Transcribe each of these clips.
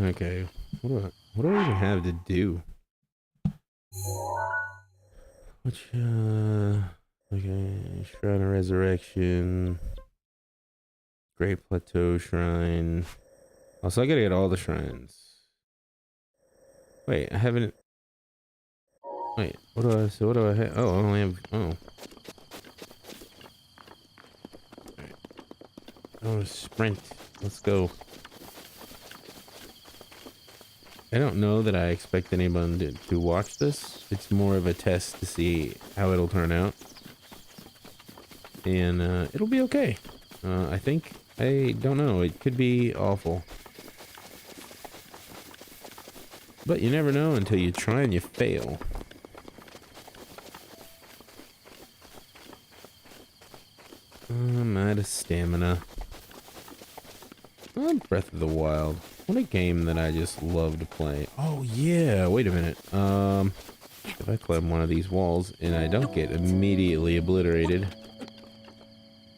Okay. What do I even have to do? Which okay, Shrine of Resurrection, Great Plateau Shrine. Also, I gotta get all the shrines. Wait, I haven't. Wait, what do I? So what do I have? Oh, I only have. Oh. Alright. Oh, sprint. Let's go. I don't know that I expect anyone to watch this. It's more of a test to see how it'll turn out. And it'll be okay. I think. I don't know. It could be awful. But you never know until you try and you fail. I'm out of stamina. Oh, Breath of the Wild. What a game that I just love to play. Oh yeah, wait a minute. If I climb one of these walls and I don't get immediately obliterated,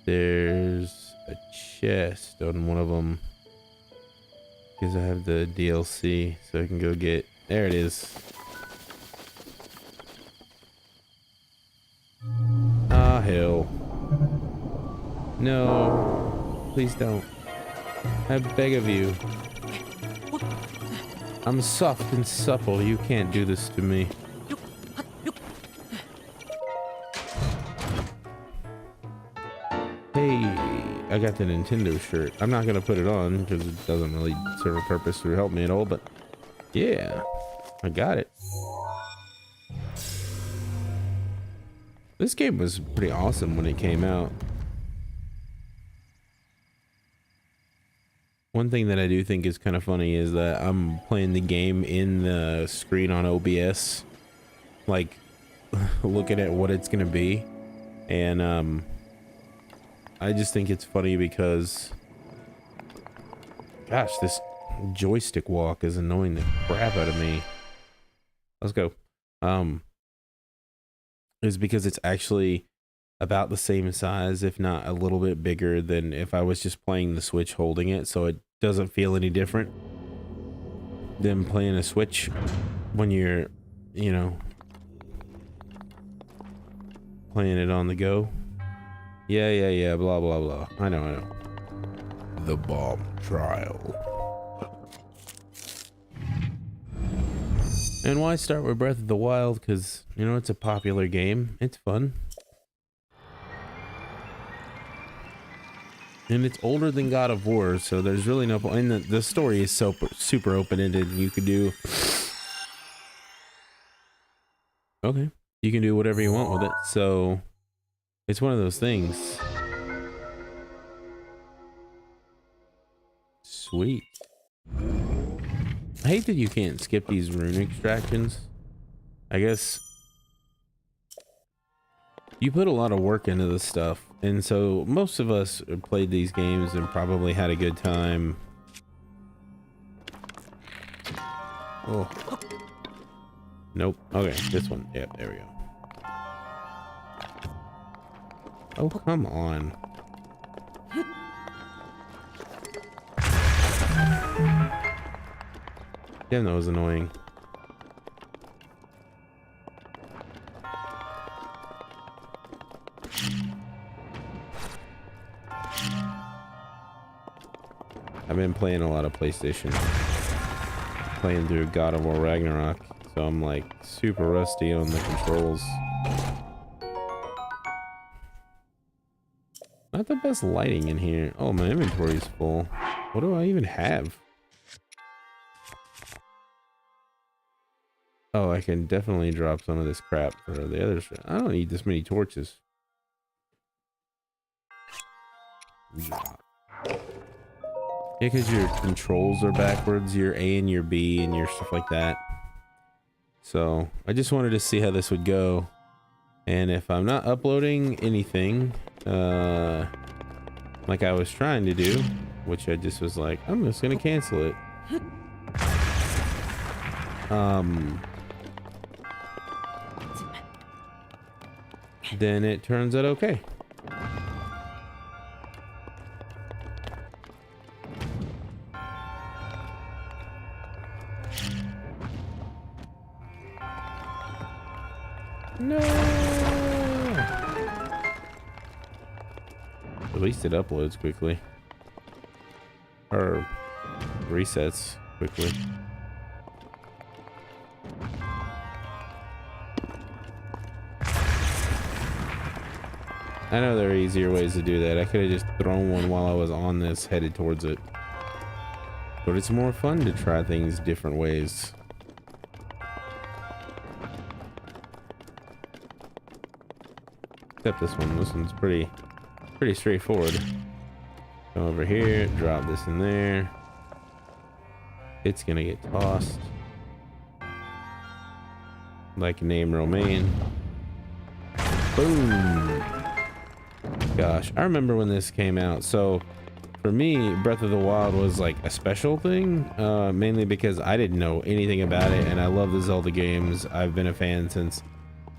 there's a chest on one of them. Because I have the DLC, so I can go get... There it is. Ah, hell. No. Please don't. I beg of you. I'm soft and supple. You can't do this to me. Hey, I got the Nintendo shirt. I'm not gonna put it on because it doesn't really serve a purpose to help me at all, but yeah, I got it. This game was pretty awesome when it came out. One thing that I do think is kind of funny is that I'm playing the game in the screen on OBS, like looking at what it's gonna be, and I just think it's funny because, gosh, this joystick walk is annoying the crap out of me. Let's go. Is because it's actually about the same size, if not a little bit bigger than if I was just playing the Switch holding it, so it doesn't feel any different than playing a Switch when you're, you know, playing it on the go. Yeah, blah, blah, blah. I know. The bomb trial. And why start with Breath of the Wild? Because, you know, it's a popular game. It's fun. And it's older than God of War, so there's really no point. And the story is so super open-ended. You could do... Okay. You can do whatever you want with it. So, it's one of those things. Sweet. I hate that you can't skip these rune extractions. I guess you put a lot of work into this stuff, and so most of us played these games and probably had a good time. Oh. Nope. Okay, this one. Yep, there we go. Oh, come on. Damn, that was annoying. I've been playing a lot of PlayStation. Playing through God of War Ragnarok, so I'm like super rusty on the controls. Not the best lighting in here. Oh, my inventory's full. What do I even have? Oh, I can definitely drop some of this crap for the others. I don't need this many torches. Yeah, because your controls are backwards, your A and your B and your stuff like that. So, I just wanted to see how this would go. And if I'm not uploading anything, like I was trying to do, which I just was like, I'm just gonna cancel it. Then it turns out okay. At least it uploads quickly. Or resets quickly. I know there are easier ways to do that. I could have just thrown one while I was on this, headed towards it. But it's more fun to try things different ways. Except this one. This one's pretty straightforward. Go over here, drop this in there. It's gonna get tossed. Like name Romaine. Boom! Gosh, I remember when this came out. So for me, Breath of the Wild was like a special thing, mainly because I didn't know anything about it, and I love the Zelda games. I've been a fan since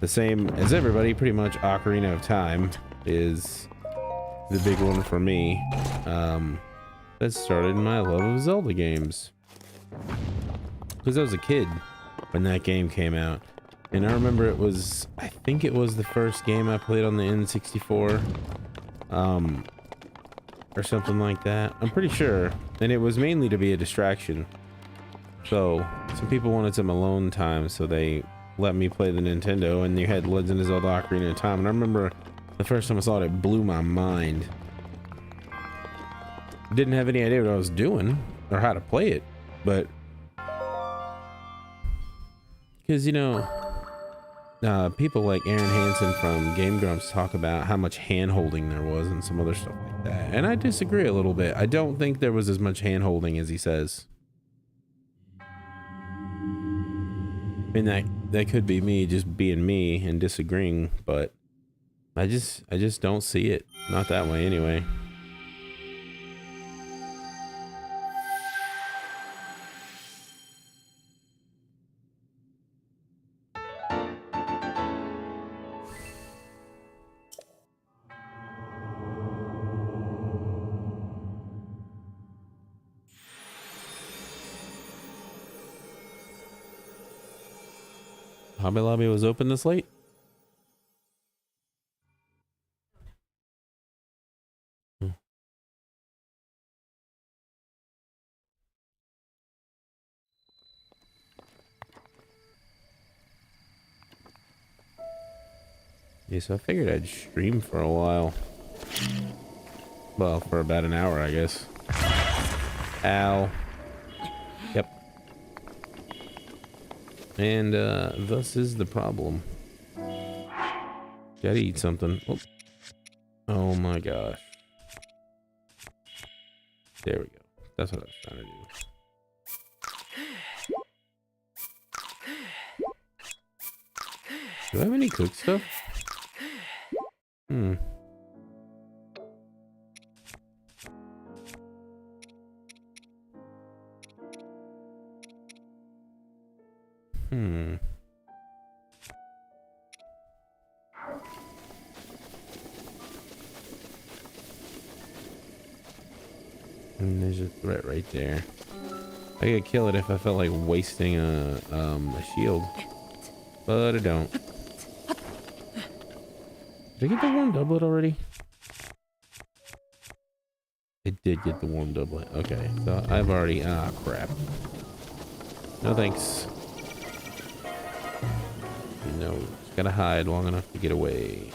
the same as everybody, pretty much. Ocarina of Time is the big one for me. That started my love of Zelda games. Because I was a kid when that game came out. And I remember it was, I think it was the first game I played on the N64. Or something like that. I'm pretty sure. And it was mainly to be a distraction. So, some people wanted some alone time, so they let me play the Nintendo, and you had Legend of Zelda Ocarina of Time. And I remember the first time I saw it, it blew my mind. Didn't have any idea what I was doing or how to play it, but because, you know, people like Aaron Hansen from Game Grumps talk about how much hand-holding there was and some other stuff like that. And I disagree a little bit. I don't think there was as much hand-holding as he says. I mean, that could be me just being me and disagreeing, but I just don't see it. Not that way anyway. Hobby Lobby was open this late? Yeah, so I figured I'd stream for a while. Well, for about an hour, I guess. Ow. Yep. And, thus is the problem. Gotta eat something. Oh, oh my gosh. There we go. That's what I was trying to do. Do I have any cooked stuff? Hmm. Hmm. And there's a threat right there. I could kill it if I felt like wasting a shield, but I don't. Did I get the warm doublet already? It did get the warm doublet. Okay, so I've already. Ah, crap. No thanks. No, just gotta hide long enough to get away.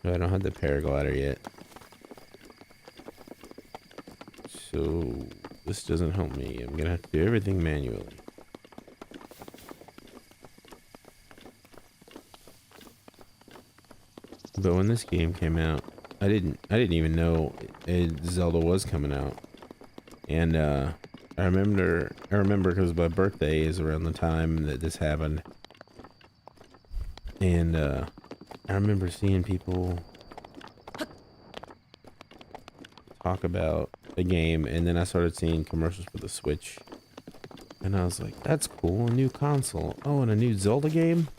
I don't have the paraglider yet. So this doesn't help me. I'm gonna have to do everything manually. But when this game came out, I didn't even know Zelda was coming out. And I remember because my birthday is around the time that this happened. And I remember seeing people talk about the game, and then I started seeing commercials for the Switch. And I was like, that's cool, a new console. Oh, and a new Zelda game?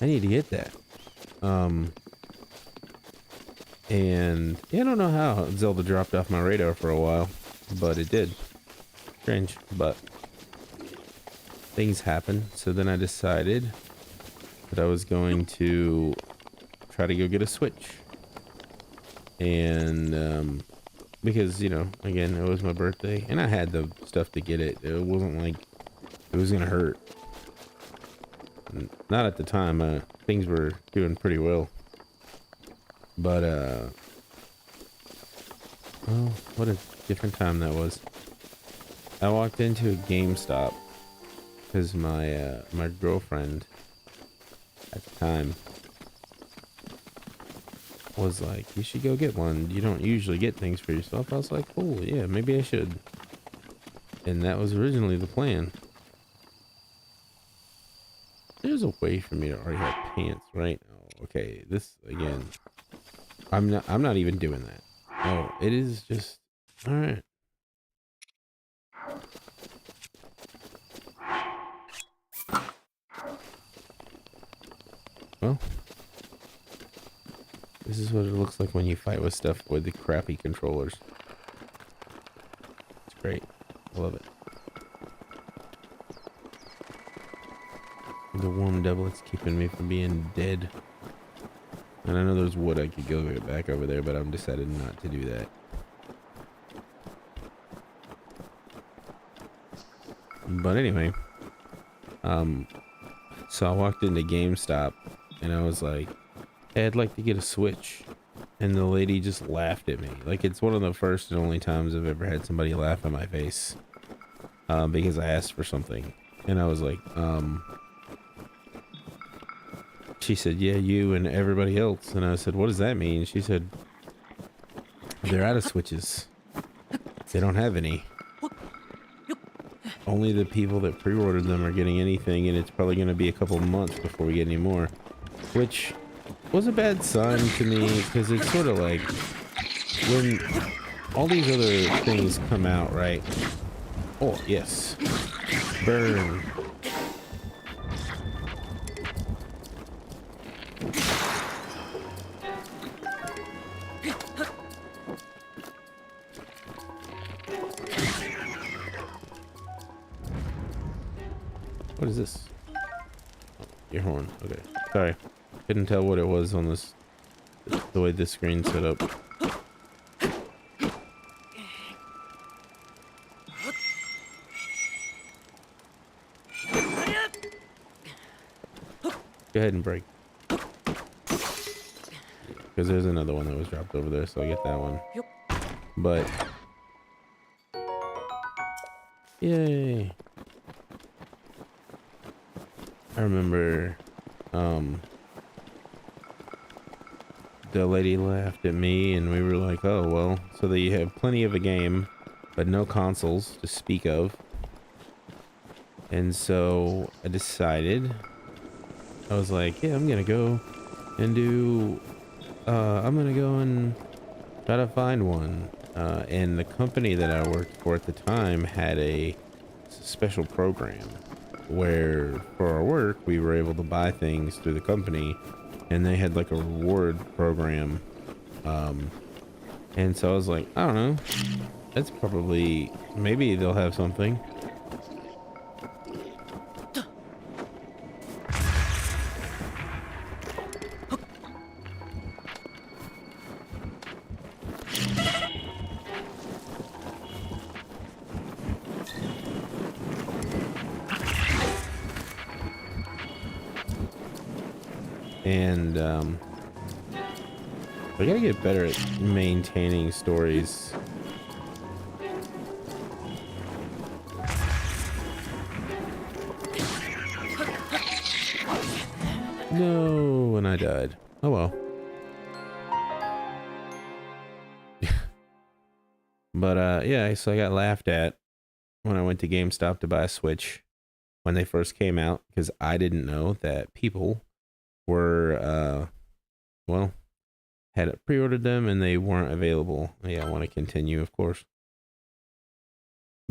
I need to get that. And yeah, I don't know how Zelda dropped off my radar for a while, but it did. Strange, but things happen. So then I decided that I was going to try to go get a Switch. And because, you know, again, it was my birthday and I had the stuff to get it. It wasn't like it was gonna hurt. Not at the time. Things were doing pretty well. But oh, what a different time that was. I walked into a GameStop because my my girlfriend at the time was like, you should go get one. You don't usually get things for yourself. I was like, cool, yeah, maybe I should. And that was originally the plan. There's a way for me to already have pants, right? Oh, okay, this again. I'm not even doing that. Oh, it is just all right. Well, this is what it looks like when you fight with stuff with the crappy controllers. It's great. I love it. The warm doublet's keeping me from being dead. And I know there's wood I could go back over there, but I'm decided not to do that. But anyway, so I walked into GameStop and I was like, hey, I'd like to get a Switch. And the lady just laughed at me. Like, it's one of the first and only times I've ever had somebody laugh in my face. Because I asked for something. And I was like, she said, yeah, you and everybody else. And I said, what does that mean? She said, they're out of Switches. They don't have any. Only the people that pre-ordered them are getting anything, and it's probably going to be a couple months before we get any more. Which was a bad sign to me, because it's sort of like when all these other things come out, right? Oh, yes. Burn. What is this? Oh, your horn. Okay. Sorry. Couldn't tell what it was on this, the way this screen's set up. Go ahead and break. Because there's another one that was dropped over there, so I get that one. But yay. I remember the lady laughed at me and we were like, oh well, so that you have plenty of a game but no consoles to speak of. And so I decided, I was like, yeah, I'm gonna go and do I'm gonna go and try to find one. And the company that I worked for at the time had a special program where for our work we were able to buy things through the company, and they had like a reward program. And so I was like, I don't know, that's probably, maybe they'll have something. And I gotta get better at maintaining stories. No, and I died. Oh well. But yeah, so I got laughed at when I went to GameStop to buy a Switch when they first came out, because I didn't know that people were well, had pre-ordered them and they weren't available. Yeah, I want to continue, of course.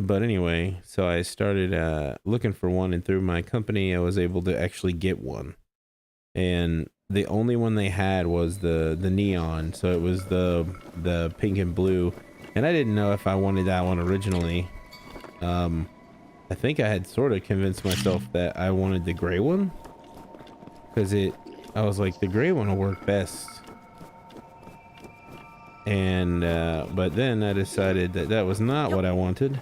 But anyway, so I started looking for one, and through my company, I was able to actually get one. And the only one they had was the neon, so it was the pink and blue, and I didn't know if I wanted that one originally. I think I had sort of convinced myself that I wanted the gray one, because I was like, the gray one will work best. And but then I decided that that was not what I wanted.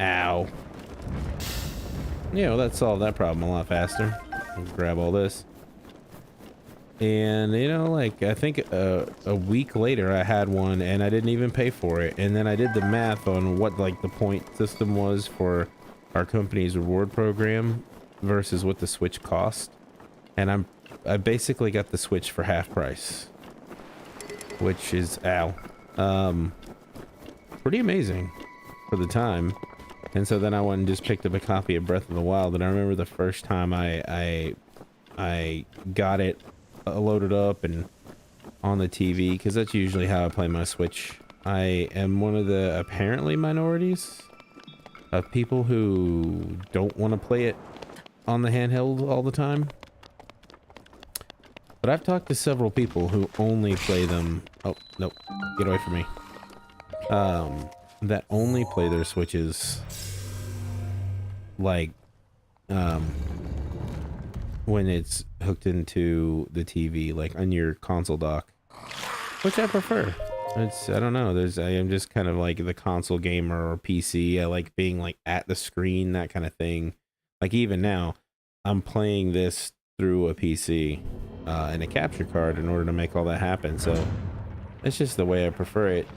Ow. Yeah, well, that solved that problem a lot faster. I'll grab all this. And, you know, like, I think a week later I had one and I didn't even pay for it. And then I did the math on what, like, the point system was for our company's reward program versus what the Switch cost. And I basically got the Switch for half price. Which is, ow. Pretty amazing for the time. And so then I went and just picked up a copy of Breath of the Wild, and I remember the first time I got it loaded up and on the TV, because that's usually how I play my Switch. I am one of the apparently minorities of people who don't want to play it on the handheld all the time. But I've talked to several people who only play them. Oh, nope. Get away from me. That only play their Switches like when it's hooked into the TV, like on your console dock, which I prefer. I don't know, I am just kind of like the console gamer or PC. I like being like at the screen, that kind of thing. Like even now I'm playing this through a PC and a capture card in order to make all that happen, so it's just the way I prefer it.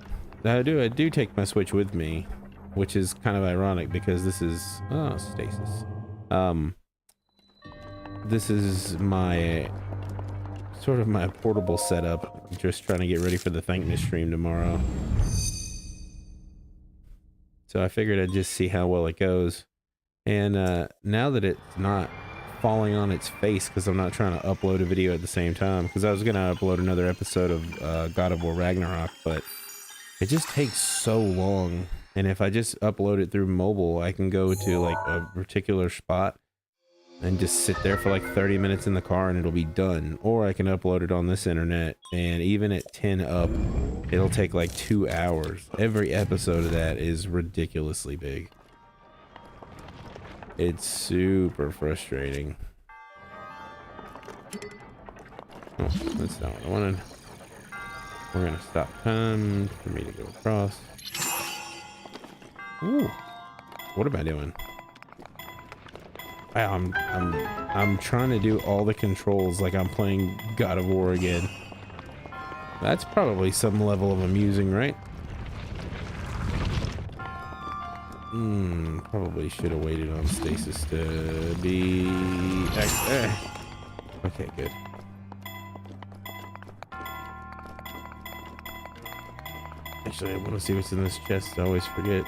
I do take my Switch with me, which is kind of ironic because this is stasis. This is my sort of my portable setup. I'm just trying to get ready for the thankmas stream tomorrow. So I figured I'd just see how well it goes. And now that it's not falling on its face because I'm not trying to upload a video at the same time, because I was going to upload another episode of God of War Ragnarok, but it just takes so long. And if I just upload it through mobile, I can go to like a particular spot and just sit there for like 30 minutes in the car and it'll be done. Or I can upload it on this internet, and even at 10 up, it'll take like 2 hours. Every episode of that is ridiculously big. It's super frustrating. Oh, that's not what I wanted. We're gonna stop time for me to go across. Ooh, what am I doing? Wow, I'm trying to do all the controls like I'm playing God of War again. That's probably some level of amusing, right? Probably should have waited on stasis to be... Okay, good. Actually, I want to see what's in this chest. I always forget.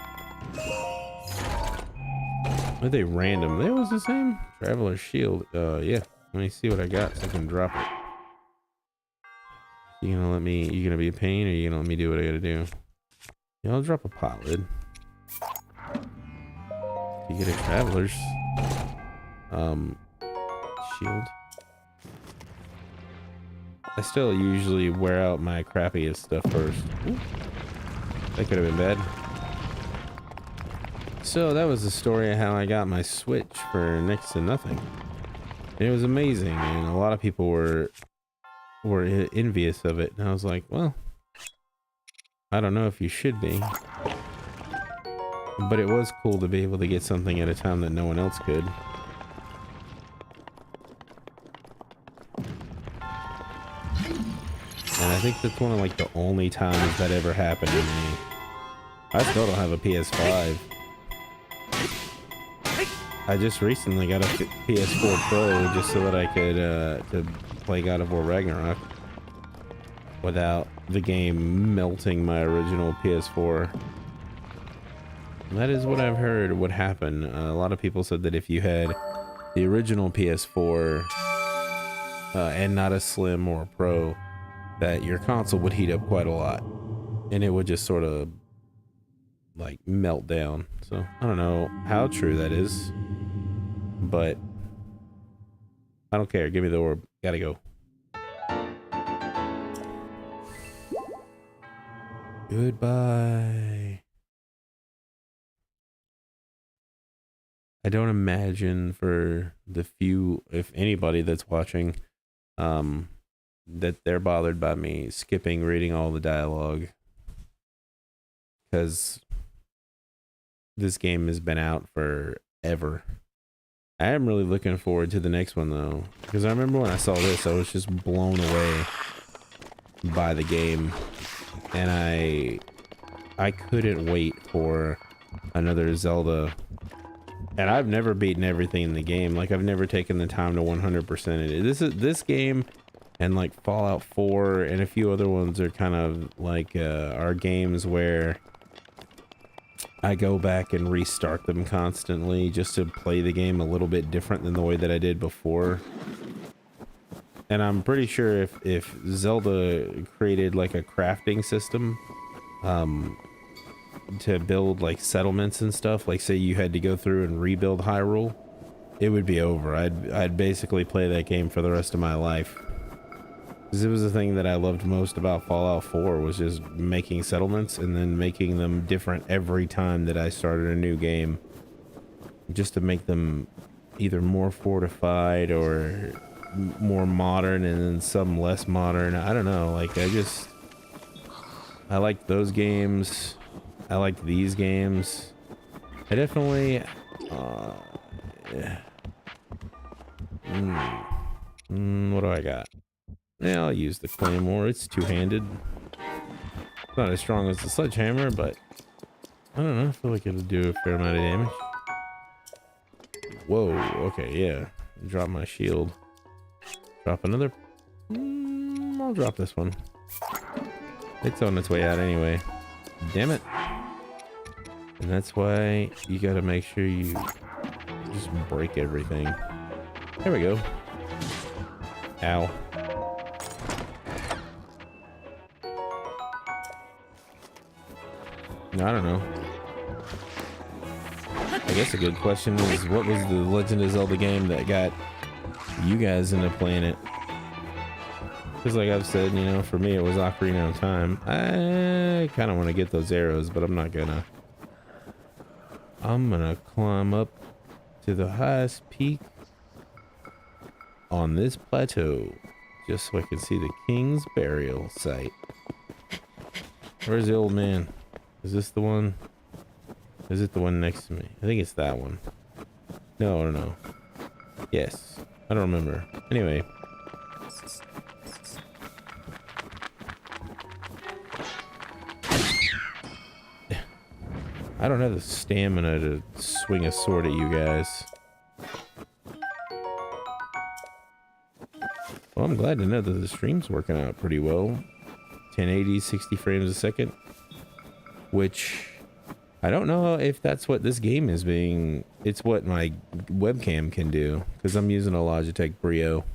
Are they random? They was the same? Traveler's shield. Yeah. Let me see what I got so I can drop it. You gonna be a pain, or you gonna let me do what I gotta do? Yeah, I'll drop a pot lid. You get a traveler's shield. I still usually wear out my crappiest stuff first. Ooh. That could have been bad. So that was the story of how I got my Switch for next to nothing. It was amazing, and a lot of people were envious of it, and I was like, well, I don't know if you should be, but it was cool to be able to get something at a time that no one else could. And I think that's one of like the only times that ever happened to me. I still don't have a PS5. I just recently got a PS4 Pro just so that I could to play God of War Ragnarok without the game melting my original PS4. That is what I've heard would happen. A lot of people said that if you had the original PS4 and not a Slim or a Pro, that your console would heat up quite a lot, and it would just sort of like meltdown. So I don't know how true that is, but I don't care. Give me the orb. Gotta go. Goodbye. I don't imagine for the few, if anybody that's watching, that they're bothered by me skipping reading all the dialogue, because this game has been out forever. I am really looking forward to the next one though, because I remember when I saw this, I was just blown away by the game, and I couldn't wait for another Zelda. And I've never beaten everything in the game. Like, I've never taken the time to 100% it. This game and like Fallout 4 and a few other ones are kind of like are games where I go back and restart them constantly just to play the game a little bit different than the way that I did before. And I'm pretty sure if Zelda created like a crafting system to build like settlements and stuff, like say you had to go through and rebuild Hyrule, it would be over. I'd basically play that game for the rest of my life. Because it was the thing that I loved most about Fallout 4 was just making settlements and then making them different every time that I started a new game, just to make them either more fortified or more modern, and then some less modern. I don't know, like I like those games. I like these games. I definitely what do I got? Yeah, I'll use the claymore. It's two-handed. It's not as strong as the sledgehammer, but I don't know, I feel like it'll do a fair amount of damage. Whoa, okay, yeah. Drop my shield. Drop another. I'll drop this one. It's on its way out anyway. Damn it. And that's why you gotta make sure you just break everything. There we go. Ow. I don't know. I guess a good question is, what was the Legend of Zelda game that got you guys into playing it? Because like I've said, you know, for me it was Ocarina of Time. I kind of want to get those arrows, but I'm not gonna. I'm gonna climb up to the highest peak on this plateau, just so I can see the king's burial site. Where's the old man? Is this the one? Is it the one next to me? I think it's that one. No, I don't know. Yes. I don't remember. Anyway. I don't have the stamina to swing a sword at you guys. Well, I'm glad to know that the stream's working out pretty well. 1080, 60 frames a second. Which, I don't know if that's what this game is being... It's what my webcam can do. Because I'm using a Logitech Brio.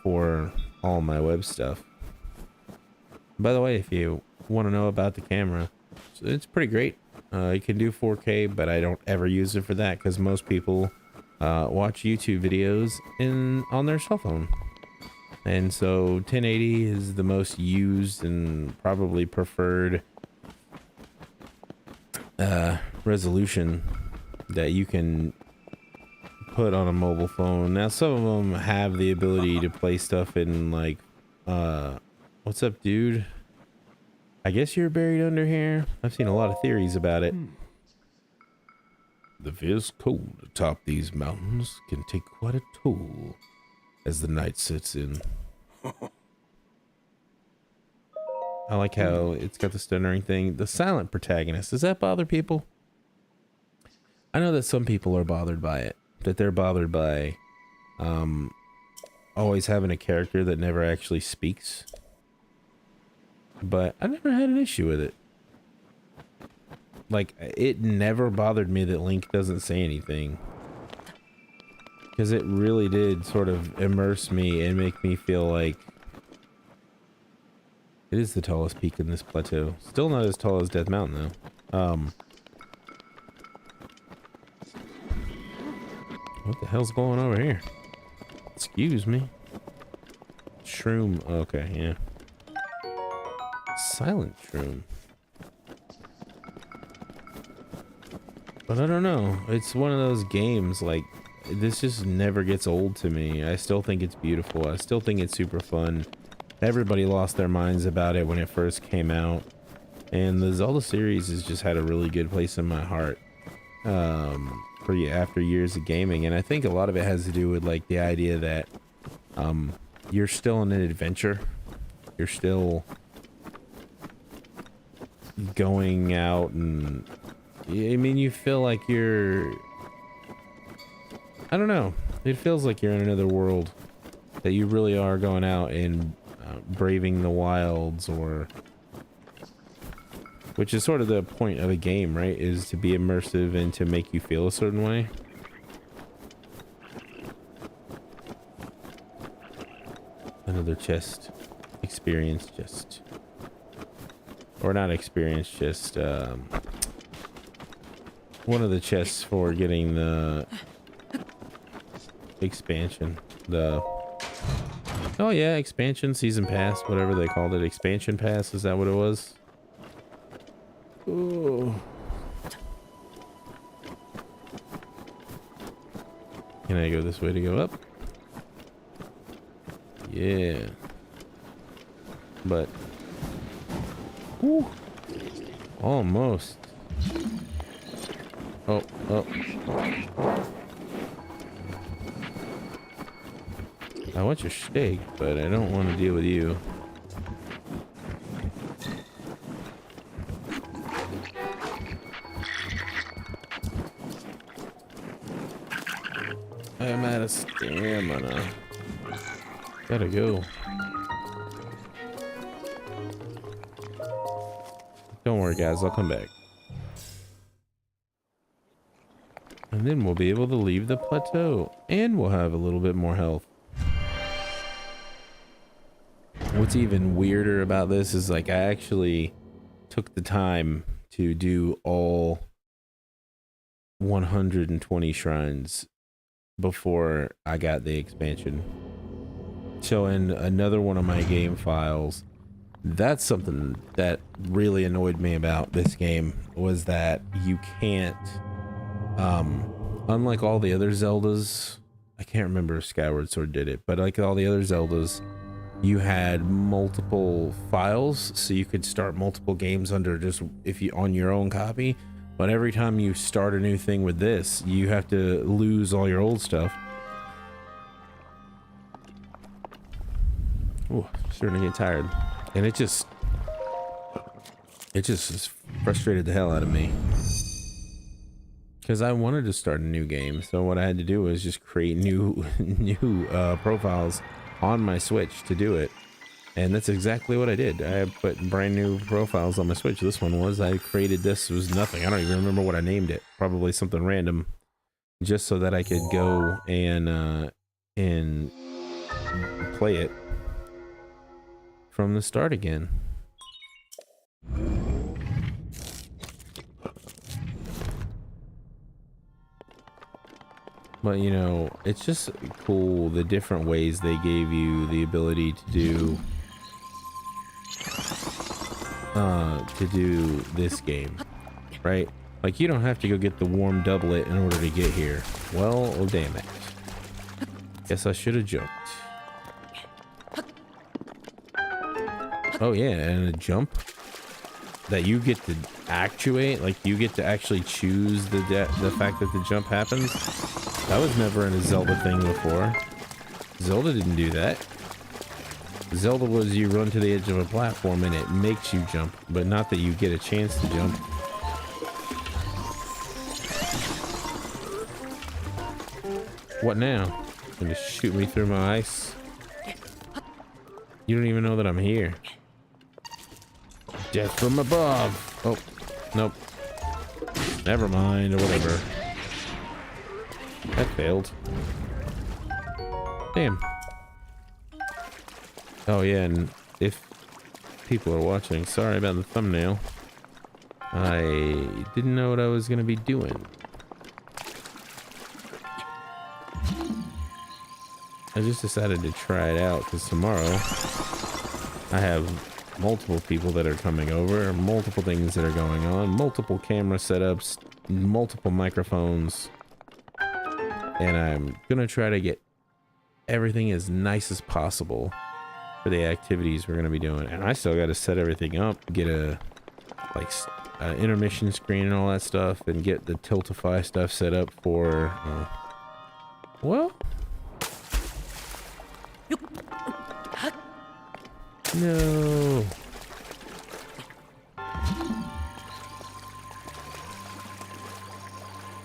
For all my web stuff. By the way, if you want to know about the camera, it's pretty great. It can do 4K, but I don't ever use it for that because most people watch YouTube videos on their cell phone. And so 1080 is the most used and probably preferred resolution that you can put on a mobile phone. Now, some of them have the ability to play stuff in like, what's up, dude? I guess you're buried under here. I've seen a lot of theories about it. The fierce cold atop these mountains can take quite a toll as the night sets in. I like how it's got the stuttering thing. The silent protagonist. Does that bother people? I know that some people are bothered by it. That they're bothered by always having a character that never actually speaks. But I never had an issue with it. Like, it never bothered me that Link doesn't say anything. Because it really did sort of immerse me and make me feel like It is the tallest peak in this plateau. Still not as tall as Death Mountain, though. What the hell's going over here? Excuse me. Shroom. Okay, yeah. Silent shroom. But I don't know. It's one of those games, like, this just never gets old to me. I still think it's beautiful. I still think it's super fun. Everybody lost their minds about it when it first came out. And the Zelda series has just had a really good place in my heart. After years of gaming. And I think a lot of it has to do with, like, the idea that, you're still in an adventure. You're still going out and... I mean, you feel like you're... I don't know. It feels like you're in another world. That you really are going out and braving the wilds, or... Which is sort of the point of a game, right? Is to be immersive and to make you feel a certain way. Another chest. Experience chest. Or not experience chest, one of the chests for getting the expansion. Oh yeah, expansion, season pass, whatever they called it. Expansion pass, is that what it was? Ooh. Can I go this way to go up? Yeah. But... Ooh. Almost. Oh. I want your steak, but I don't want to deal with you. I'm out of stamina. Gotta go. Don't worry, guys. I'll come back. And then we'll be able to leave the plateau. And we'll have a little bit more health. What's even weirder about this is, like, I actually took the time to do all 120 shrines before I got the expansion. So in another one of my game files, that's something that really annoyed me about this game, was that you can't, unlike all the other Zeldas, I can't remember if Skyward Sword did it, but like all the other Zeldas, you had multiple files, so you could start multiple games under just on your own copy. But every time you start a new thing with this, you have to lose all your old stuff. Oh, starting to get tired, and it just has frustrated the hell out of me. Because I wanted to start a new game, so what I had to do was just create new profiles on my Switch to do it, and that's exactly what I did. I put brand new profiles on my Switch. This one was, I created this, it was nothing. I don't even remember what I named it. Probably something random, just so that I could go and play it from the start again. But, you know, it's just cool the different ways they gave you the ability to do this game, right? Like, you don't have to go get the warm doublet in order to get here. Well, oh damn it. Guess I should have jumped. Oh yeah, and a jump that you get to actuate, like you get to actually choose the fact that the jump happens. That was never in a Zelda thing before. Zelda didn't do that. Zelda was you run to the edge of a platform and it makes you jump, but not that you get a chance to jump. What now? Gonna shoot me through my ice? You don't even know that I'm here. Death from above. Oh, nope. Never mind, or whatever. That failed. Damn. Oh yeah, and if people are watching. Sorry about the thumbnail. I didn't know what I was gonna be doing. I just decided to try it out because tomorrow I have multiple people that are coming over, multiple things that are going on, multiple camera setups, multiple microphones, and I'm gonna try to get everything as nice as possible for the activities we're gonna be doing. And I still got to set everything up, get a intermission screen and all that stuff, and get the Tiltify stuff set up for well, no.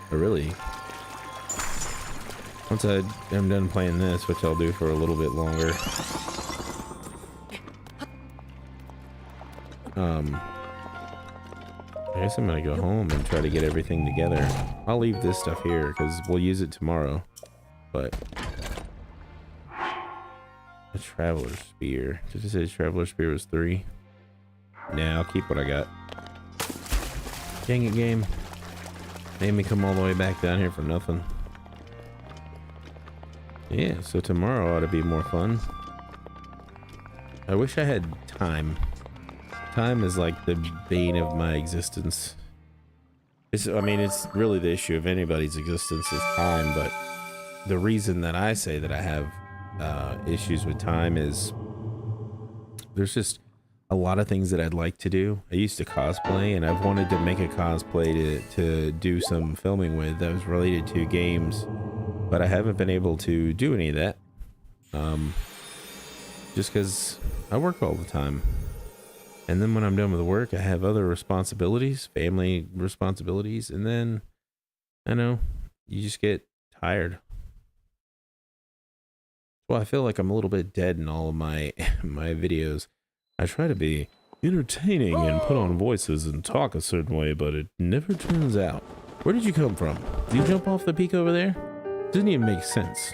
But really, once I'm done playing this, which I'll do for a little bit longer, I guess I'm gonna go home and try to get everything together. I'll leave this stuff here because we'll use it tomorrow. But a Traveler's Spear. Did it say Traveler's Spear was 3? Nah, I'll keep what I got. Dang it, game. Made me come all the way back down here for nothing. Yeah, so tomorrow ought to be more fun. I wish I had time. Time is like the bane of my existence. I mean, it's really the issue of anybody's existence is time, but the reason that I say that I have issues with time is there's just a lot of things that I'd like to do. I used to cosplay, and I've wanted to make a cosplay to do some filming with that was related to games, but I haven't been able to do any of that. Just because I work all the time. And then when I'm done with work, I have other responsibilities, family responsibilities, and then, I know, you just get tired. Well, I feel like I'm a little bit dead in all of my videos. I try to be entertaining and put on voices and talk a certain way, but it never turns out. Where did you come from? Did you jump off the peak over there? Doesn't even make sense.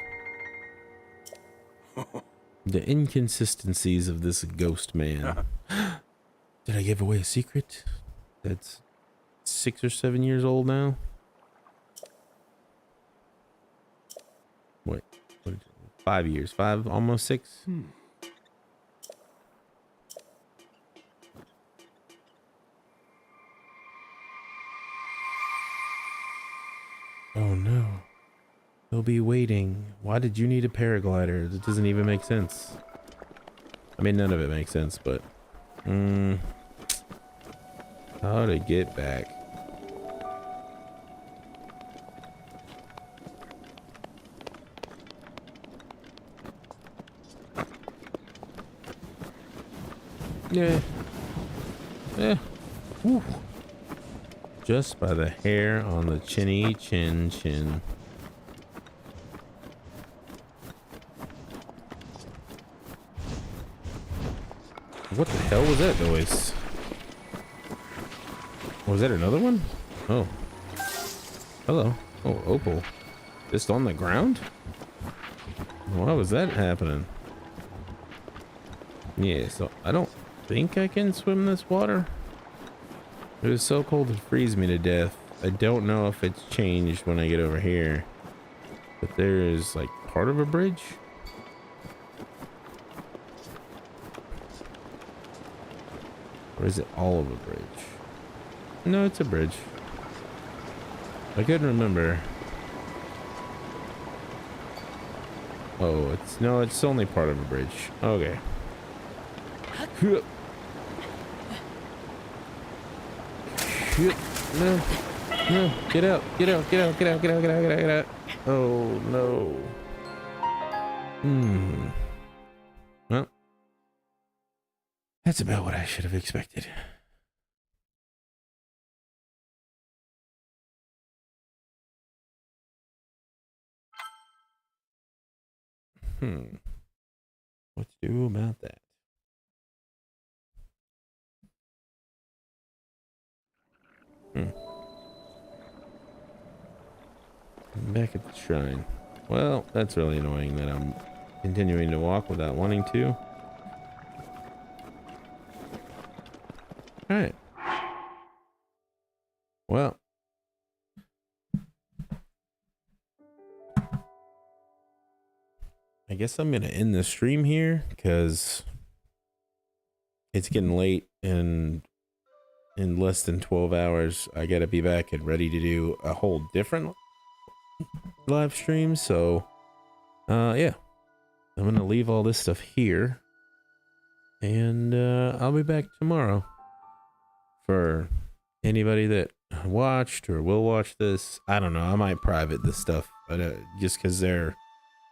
The inconsistencies of this ghost man. Did I give away a secret? That's 6 or 7 years old now? Wait, 5 years. 5, almost 6? Oh no. They'll be waiting. Why did you need a paraglider? That doesn't even make sense. I mean, none of it makes sense, but... how to get back? Yeah. Yeah. Woo. Just by the hair on the chinny chin. What the hell was that noise? Was that another one? Oh. Hello. Oh, opal. Just on the ground? Why was that happening? Yeah, so I don't think I can swim this water. It was so cold it freeze me to death. I don't know if it's changed when I get over here. But there's like part of a bridge. Or is it all of a bridge? No, it's a bridge. I couldn't remember. Oh, it's only part of a bridge. Okay. No, get out. Oh no. Well, that's about what I should have expected. What to do about that? Back at the shrine. Well, that's really annoying that I'm continuing to walk without wanting to. right. Well, I guess I'm gonna end the stream here because it's getting late, and in less than 12 hours I gotta be back and ready to do a whole different live stream. So yeah, I'm gonna leave all this stuff here, and I'll be back tomorrow. For anybody that watched or will watch this, I don't know, I might private this stuff, but just because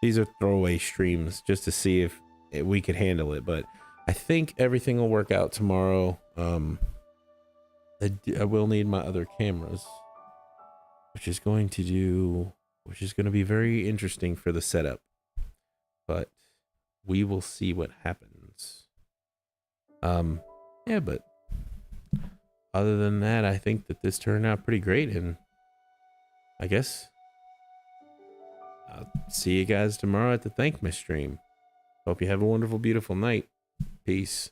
these are throwaway streams, just to see if we could handle it. But I think everything will work out tomorrow. I will need my other cameras, which is going to be very interesting for the setup, but we will see what happens. Yeah, but other than that, I think that this turned out pretty great, and I guess I'll see you guys tomorrow at the thankmas stream. Hope you have a wonderful, beautiful night. Peace.